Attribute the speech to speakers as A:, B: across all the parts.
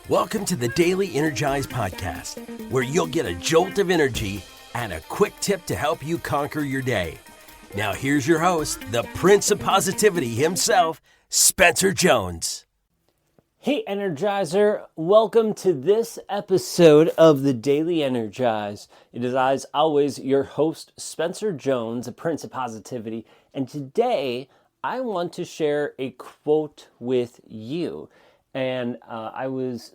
A: Welcome to the Daily Energize podcast, where you'll get a jolt of energy and a quick tip to help you conquer your day. Now here's your host, the Prince of Positivity himself, Spencer Jones.
B: Hey Energizer, welcome to this episode of the Daily Energize. It is as always your host, Spencer Jones, the Prince of Positivity, and today I want to share a quote with you. And I was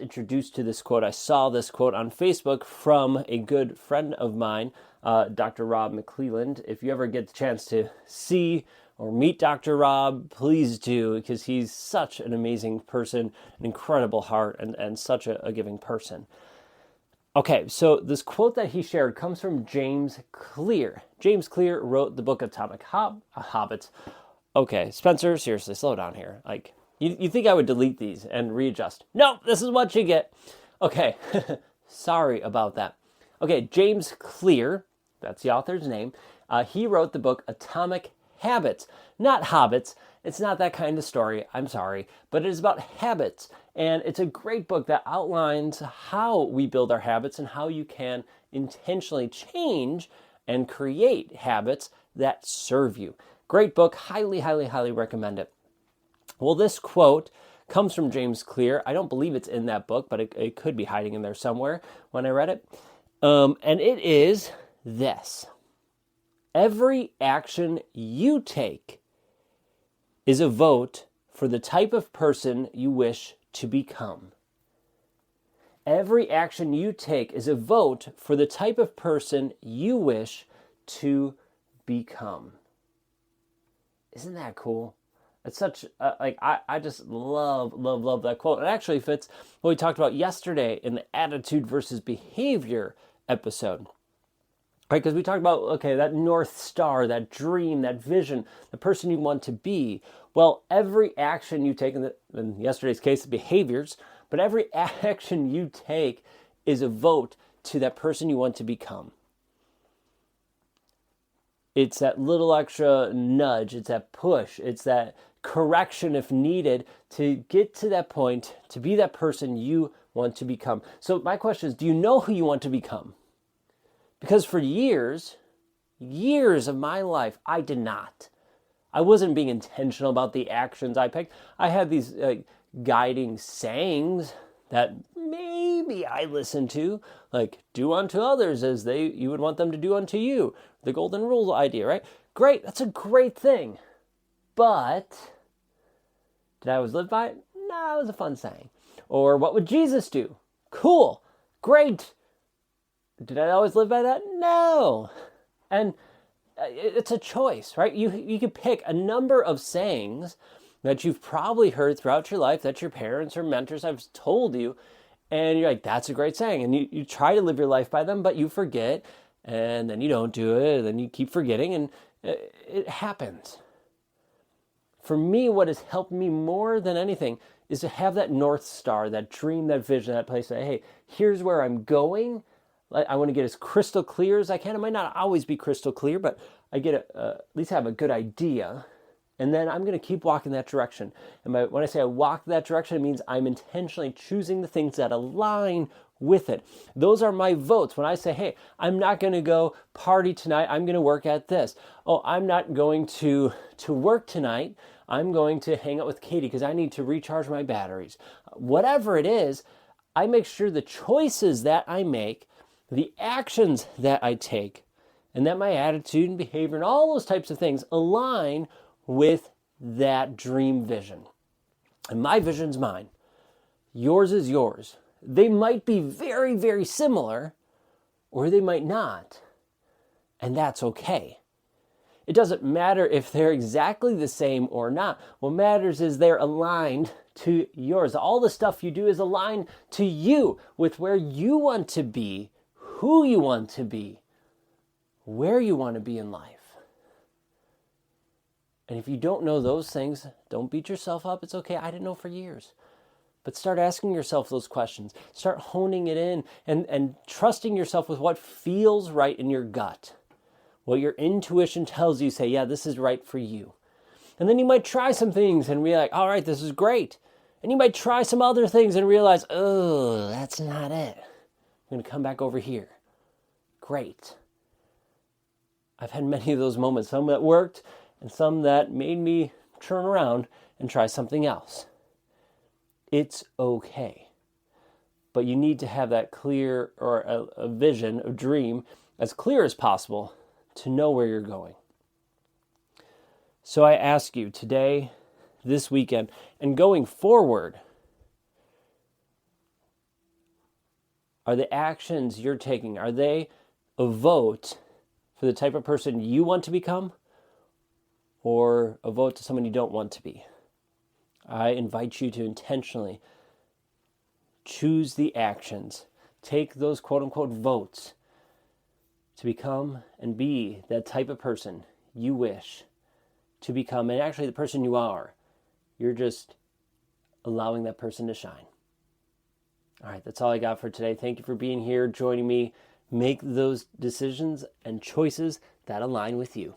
B: introduced to this quote. I saw this quote on Facebook from a good friend of mine, Dr. Rob McClelland. If you ever get the chance to see or meet Dr. Rob, please do, because he's such an amazing person, an incredible heart, and such a giving person. Okay, so this quote that he shared comes from James Clear. James Clear wrote the book Atomic Habits. Okay, Spencer, seriously, slow down here. You think I would delete these and readjust? No, this is what you get. Okay, sorry about that. Okay, James Clear, that's the author's name. He wrote the book Atomic Habits. Not hobbits. It's not that kind of story. I'm sorry. But it is about habits. And it's a great book that outlines how we build our habits and how you can intentionally change and create habits that serve you. Great book. Highly, highly, highly recommend it. Well, this quote comes from James Clear. I don't believe it's in that book, but it could be hiding in there somewhere when I read it. And it is this: every action you take is a vote for the type of person you wish to become. Every action you take is a vote for the type of person you wish to become. Isn't that cool? It's such, I just love that quote. It actually fits what we talked about yesterday in the attitude versus behavior episode. Right? Because we talked about, okay, that North Star, that dream, that vision, the person you want to be. Well, every action you take, in yesterday's case, behaviors, but every action you take is a vote to that person you want to become. It's that little extra nudge, it's that push, it's that correction if needed to get to that point, to be that person you want to become. So my question is, do you know who you want to become? Because for years of my life, I did not. I wasn't being intentional about the actions I picked. I had these guiding sayings that maybe I listened to, like do unto others as you would want them to do unto you. The golden rule idea, right? Great, that's a great thing. But did I always live by it? No, it was a fun saying. Or what would Jesus do? Cool, great. Did I always live by that? No. And it's a choice, right? You could pick a number of sayings that you've probably heard throughout your life that your parents or mentors have told you, and you're like, that's a great saying. And you try to live your life by them, but you forget, and then you don't do it, and then you keep forgetting, and it happens. For me, what has helped me more than anything is to have that North Star, that dream, that vision, that place that, hey, here's where I'm going. I want to get as crystal clear as I can. It might not always be crystal clear, but I get at least have a good idea. And then I'm going to keep walking that direction. And when I say I walk that direction, it means I'm intentionally choosing the things that align with it. Those are my votes. When I say, hey, I'm not going to go party tonight, I'm going to work at this. Oh, I'm not going to work tonight. I'm going to hang out with Katie because I need to recharge my batteries. Whatever it is, I make sure the choices that I make, the actions that I take, and that my attitude and behavior and all those types of things align with that dream vision. And my vision's mine. Yours is yours. They might be very, very similar, or they might not. And that's okay. It doesn't matter if they're exactly the same or not. What matters is they're aligned to yours. All the stuff you do is aligned to you, with where you want to be, who you want to be, where you want to be in life. And if you don't know those things, don't beat yourself up. It's okay. I didn't know for years. But start asking yourself those questions. Start honing it in and trusting yourself with what feels right in your gut. What your intuition tells you, say, yeah, this is right for you. And then you might try some things and be like, all right, this is great. And you might try some other things and realize, oh, that's not it. I'm going to come back over here. Great. I've had many of those moments, some that worked and some that made me turn around and try something else. It's okay. But you need to have that clear, or a vision, a dream, as clear as possible to know where you're going. So I ask you today, this weekend, and going forward, are the actions you're taking, are they a vote for the type of person you want to become, or a vote to someone you don't want to be? I invite you to intentionally choose the actions. Take those quote-unquote votes to become and be that type of person you wish to become, and actually the person you are. You're just allowing that person to shine. All right, that's all I got for today. Thank you for being here, joining me. Make those decisions and choices that align with you.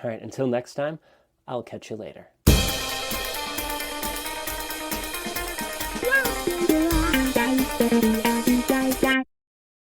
B: All right, until next time, I'll catch you later.